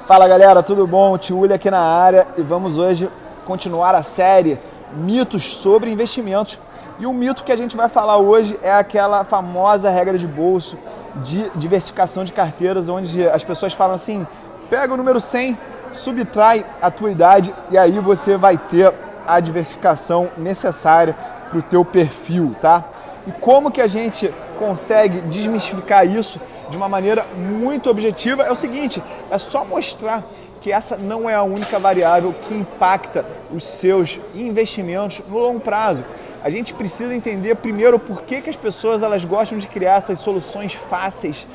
Fala galera, tudo bom? Tio Uli aqui na área e vamos hoje continuar a série Mitos sobre Investimentos. E o mito que a gente vai falar hoje é aquela famosa regra de bolso de diversificação de carteiras, onde as pessoas falam assim, pega o número 100, subtrai a tua idade e aí você vai ter a diversificação necessária para o teu perfil, tá? E como que a gente consegue desmistificar isso de uma maneira muito objetiva? É o seguinte, é só mostrar que essa não é a única variável que impacta os seus investimentos no longo prazo. A gente precisa entender primeiro por que as pessoas elas gostam de criar essas soluções fáceis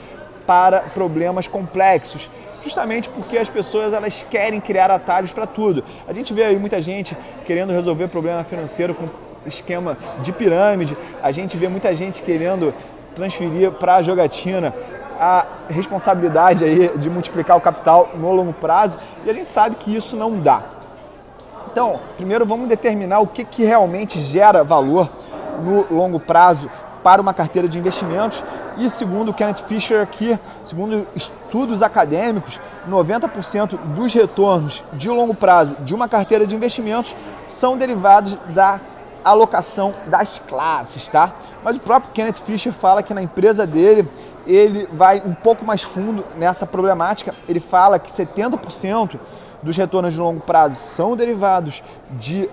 para problemas complexos. Justamente porque as pessoas elas querem criar atalhos para tudo. A gente vê aí muita gente querendo resolver problema financeiro com esquema de pirâmide, a gente vê muita gente querendo transferir para a jogatina a responsabilidade aí de multiplicar o capital no longo prazo e a gente sabe que isso não dá. Então, primeiro vamos determinar o que realmente gera valor no longo prazo para uma carteira de investimentos e segundo o Kenneth Fisher aqui, segundo estudos acadêmicos, 90% dos retornos de longo prazo de uma carteira de investimentos são derivados da alocação das classes, tá? Mas o próprio Kenneth Fisher fala que na empresa dele ele vai um pouco mais fundo nessa problemática. Ele fala que 70% dos retornos de longo prazo são derivados de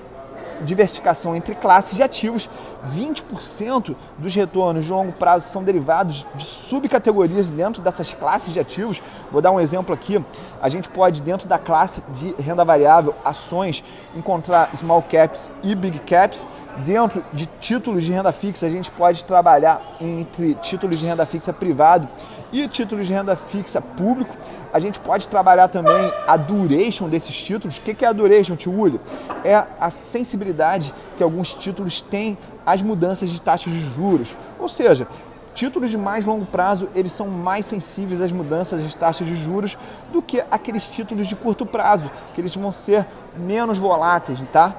diversificação entre classes de ativos, 20% dos retornos de longo prazo são derivados de subcategorias dentro dessas classes de ativos. Vou dar um exemplo aqui, a gente pode dentro da classe de renda variável, ações, encontrar small caps e big caps. Dentro de títulos de renda fixa, a gente pode trabalhar entre títulos de renda fixa privado e títulos de renda fixa público. A gente pode trabalhar também a duration desses títulos. O que é a duration, tio Uli? É a sensibilidade que alguns títulos têm às mudanças de taxas de juros. Ou seja, títulos de mais longo prazo, eles são mais sensíveis às mudanças de taxas de juros do que aqueles títulos de curto prazo, que eles vão ser menos voláteis, tá?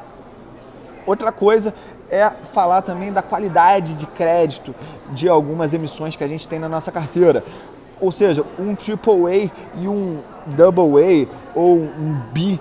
Outra coisa é falar também da qualidade de crédito de algumas emissões que a gente tem na nossa carteira. Ou seja, um AAA e um AA ou um B-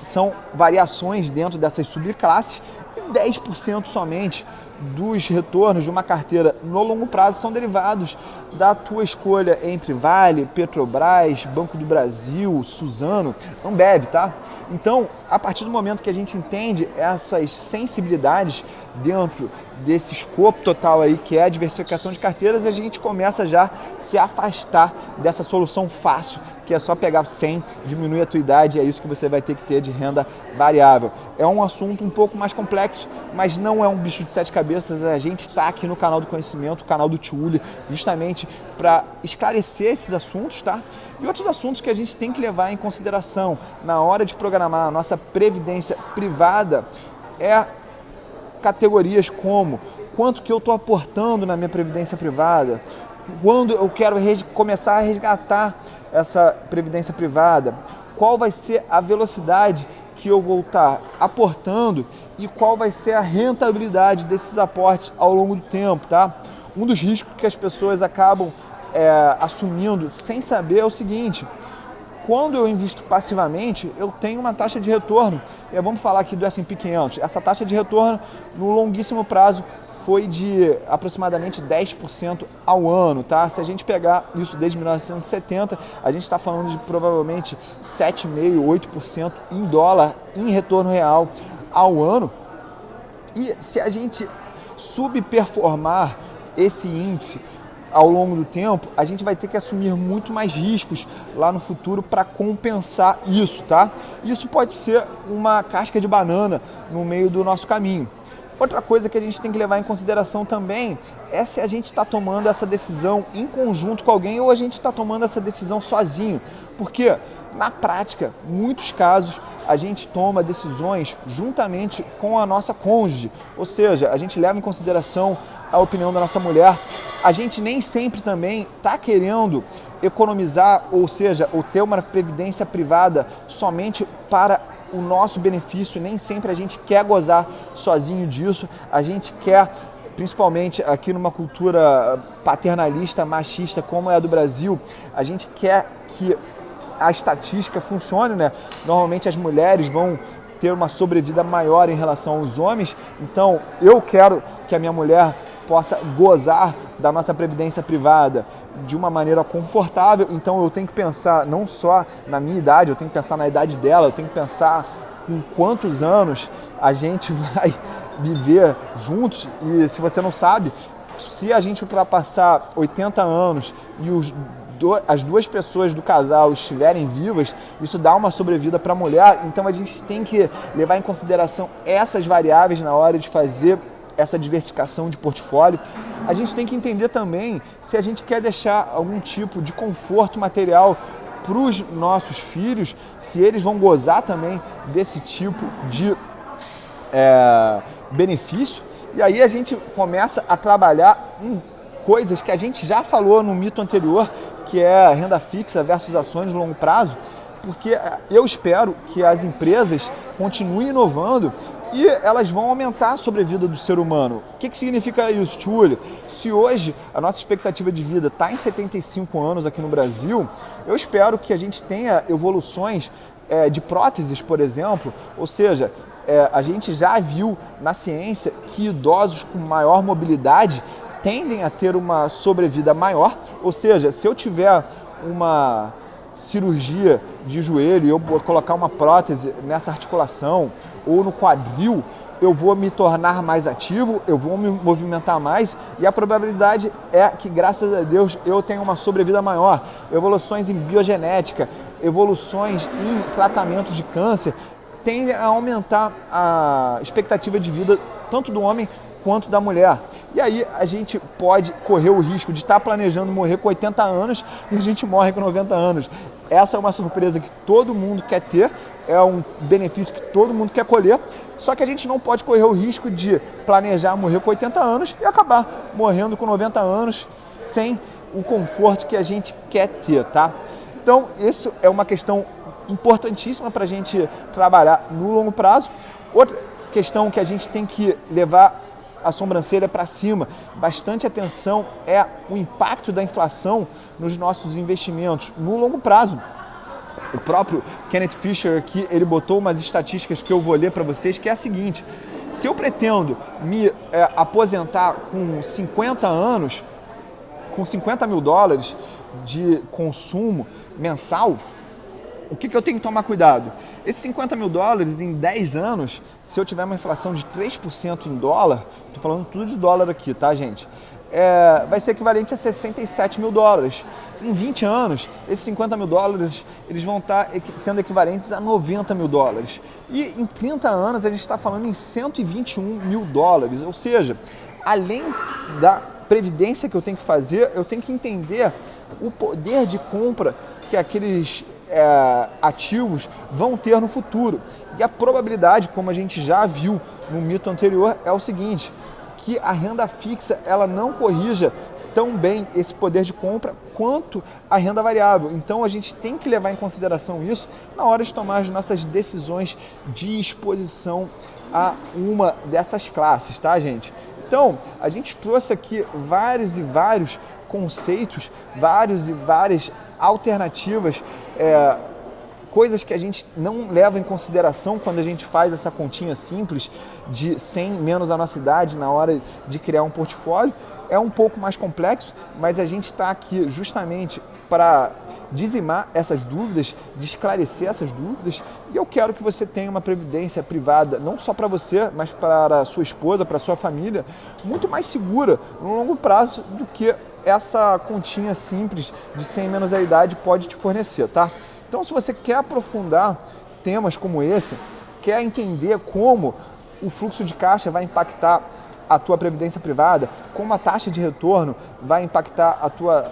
são variações dentro dessas subclasses e 10% somente dos retornos de uma carteira no longo prazo são derivados da tua escolha entre Vale, Petrobras, Banco do Brasil, Suzano, Ambev, tá? Então, a partir do momento que a gente entende essas sensibilidades dentro desse escopo total aí, que é a diversificação de carteiras, a gente começa já a se afastar dessa solução fácil, que é só pegar 100, diminuir a tua idade, é isso que você vai ter que ter de renda variável. É um assunto um pouco mais complexo, mas não é um bicho de 7 cabeças. A gente está aqui no canal do conhecimento, o canal do Tio Uli, justamente para esclarecer esses assuntos, tá? E outros assuntos que a gente tem que levar em consideração na hora de programar a nossa previdência privada é categorias como quanto que eu estou aportando na minha previdência privada, quando eu quero começar a resgatar essa previdência privada, qual vai ser a velocidade que eu vou estar aportando e qual vai ser a rentabilidade desses aportes ao longo do tempo, tá? Um dos riscos que as pessoas acabam assumindo sem saber é o seguinte: quando eu invisto passivamente, eu tenho uma taxa de retorno. E vamos falar aqui do S&P 500. Essa taxa de retorno no longuíssimo prazo foi de aproximadamente 10% ao ano, tá? Se a gente pegar isso desde 1970, a gente está falando de provavelmente 7,5%, 8% em dólar em retorno real ao ano. E se a gente subperformar esse índice ao longo do tempo, a gente vai ter que assumir muito mais riscos lá no futuro para compensar isso, tá? Isso pode ser uma casca de banana no meio do nosso caminho. Outra coisa que a gente tem que levar em consideração também é se a gente está tomando essa decisão em conjunto com alguém ou a gente está tomando essa decisão sozinho. Porque, na prática, em muitos casos, a gente toma decisões juntamente com a nossa cônjuge. Ou seja, a gente leva em consideração a opinião da nossa mulher. A gente nem sempre também está querendo economizar, ou seja, ou ter uma previdência privada somente para o nosso benefício. Nem sempre a gente quer gozar sozinho disso. A gente quer, principalmente aqui numa cultura paternalista, machista como é a do Brasil, a gente quer que a estatística funcione, né? Normalmente as mulheres vão ter uma sobrevida maior em relação aos homens, então eu quero que a minha mulher possa gozar da nossa previdência privada de uma maneira confortável, então eu tenho que pensar não só na minha idade, eu tenho que pensar na idade dela, eu tenho que pensar com quantos anos a gente vai viver juntos. E se você não sabe, se a gente ultrapassar 80 anos e as duas pessoas do casal estiverem vivas, isso dá uma sobrevida para a mulher, então a gente tem que levar em consideração essas variáveis na hora de fazer essa diversificação de portfólio. A gente tem que entender também se a gente quer deixar algum tipo de conforto material para os nossos filhos, se eles vão gozar também desse tipo de benefício. E aí a gente começa a trabalhar em coisas que a gente já falou no mito anterior, que é renda fixa versus ações de longo prazo, porque eu espero que as empresas continuem inovando e elas vão aumentar a sobrevida do ser humano. O que significa isso, Túlio? Se hoje a nossa expectativa de vida está em 75 anos aqui no Brasil, eu espero que a gente tenha evoluções de próteses, por exemplo, ou seja, a gente já viu na ciência que idosos com maior mobilidade tendem a ter uma sobrevida maior, ou seja, se eu tiver uma cirurgia de joelho e eu colocar uma prótese nessa articulação ou no quadril, eu vou me tornar mais ativo, eu vou me movimentar mais e a probabilidade é que, graças a Deus, eu tenha uma sobrevida maior. Evoluções em biogenética, evoluções em tratamentos de câncer tendem a aumentar a expectativa de vida tanto do homem quanto da mulher. E aí a gente pode correr o risco de estar planejando morrer com 80 anos e a gente morre com 90 anos. Essa é uma surpresa que todo mundo quer ter, é um benefício que todo mundo quer colher, só que a gente não pode correr o risco de planejar morrer com 80 anos e acabar morrendo com 90 anos sem o conforto que a gente quer ter, tá? Então, isso é uma questão importantíssima para a gente trabalhar no longo prazo. Outra questão que a gente tem que levar a sobrancelha para cima, bastante atenção, é o impacto da inflação nos nossos investimentos no longo prazo. O próprio Kenneth Fisher aqui, ele botou umas estatísticas que eu vou ler para vocês, que é a seguinte: se eu pretendo me aposentar com 50 anos, com 50 mil dólares de consumo mensal, o que eu tenho que tomar cuidado? Esses 50 mil dólares em 10 anos, se eu tiver uma inflação de 3% em dólar, estou falando tudo de dólar aqui, tá, gente? Vai ser equivalente a 67 mil dólares. Em 20 anos, esses 50 mil dólares eles vão estar sendo equivalentes a 90 mil dólares. E em 30 anos, a gente está falando em 121 mil dólares. Ou seja, além da previdência que eu tenho que fazer, eu tenho que entender o poder de compra que aqueles ativos vão ter no futuro. E a probabilidade, como a gente já viu no mito anterior, é o seguinte: que a renda fixa ela não corrija tão bem esse poder de compra quanto a renda variável. Então a gente tem que levar em consideração isso na hora de tomar as nossas decisões de exposição a uma dessas classes, tá, gente? Então, a gente trouxe aqui vários e vários conceitos, várias alternativas, coisas que a gente não leva em consideração quando a gente faz essa continha simples de 100 menos a nossa idade na hora de criar um portfólio. É um pouco mais complexo, mas a gente está aqui justamente para dizimar essas dúvidas, de esclarecer essas dúvidas, e eu quero que você tenha uma previdência privada, não só para você, mas para a sua esposa, para a sua família, muito mais segura no longo prazo do que essa continha simples de 100 menos a idade pode te fornecer, tá? Então, se você quer aprofundar temas como esse, quer entender como o fluxo de caixa vai impactar a tua previdência privada, como a taxa de retorno vai impactar a tua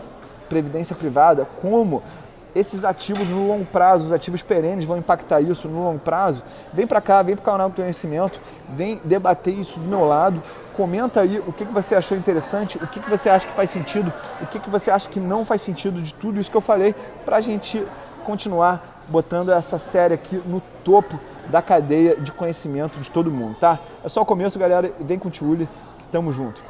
previdência privada, como esses ativos no longo prazo, os ativos perenes vão impactar isso no longo prazo, vem para cá, vem para o canal do Conhecimento, vem debater isso do meu lado, comenta aí o que você achou interessante, o que você acha que faz sentido, o que você acha que não faz sentido de tudo isso que eu falei, para a gente continuar botando essa série aqui no topo da cadeia de conhecimento de todo mundo, tá? É só o começo, galera, vem com o Tchuli, que tamo junto.